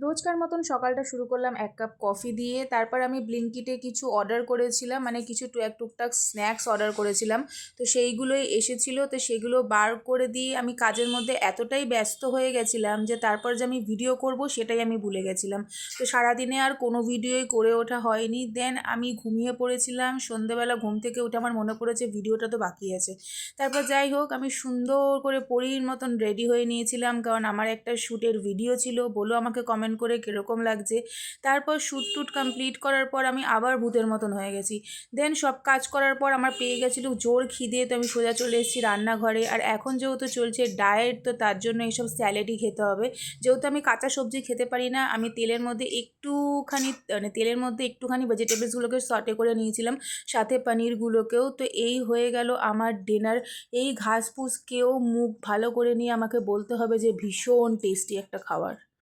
রোজকার মতন সকালটা শুরু করলাম 1 কাপ কফি দিয়ে। তারপর আমি ব্লিঙ্কিটে কিছু অর্ডার করেছিলাম, মানে কিছু টুকটাক স্ন্যাক্স অর্ডার করেছিলাম। তো সেইগুলোই এসেছিল, তো সেগুলো বার করে দিয়ে আমি কাজের মধ্যে এতটাই ব্যস্ত হয়ে গেছিলাম যে তারপর যে আমি ভিডিও করব সেটাই আমি ভুলে গেছিলাম। তো সারাদিনে আর কোনো ভিডিওই করে ওঠা হয়নি। দেন আমি ঘুমিয়ে পড়েছিলাম। সন্ধেবেলা ঘুম থেকে উঠে আমার মনে পড়েছে ভিডিওটা তো বাকি আছে। তারপর যাই হোক, আমি সুন্দর করে পরীর মতন রেডি হয়ে নিয়েছিলাম, কারণ আমার একটা শ্যুটের ভিডিও ছিল। বলো আমাকে কমেন্ট করে কীরকম লাগছে। তারপর শ্যুট টুট কমপ্লিট করার পর আমি আবার ভূতের মতন হয়ে গেছি। দেন সব কাজ করার পর আমার পেয়ে গেছিলো জোর খিদে, তো আমি সোজা চলে এসেছি রান্নাঘরে। আর এখন যেহেতু চলছে ডায়েট, তো তার জন্য এইসব স্যালাডই খেতে হবে। যেহেতু আমি কাঁচা সবজি খেতে পারি না, আমি তেলের মধ্যে একটুখানি ভেজিটেবলসগুলোকে সটে করে নিয়েছিলাম, সাথে পনিরগুলোকেও। তো এই হয়ে গেল আমার ডিনার। এই ঘাস ফুস কেউ মুখ ভালো করে নিয়ে আমাকে বলতে হবে যে ভীষণ টেস্টি একটা খাবার।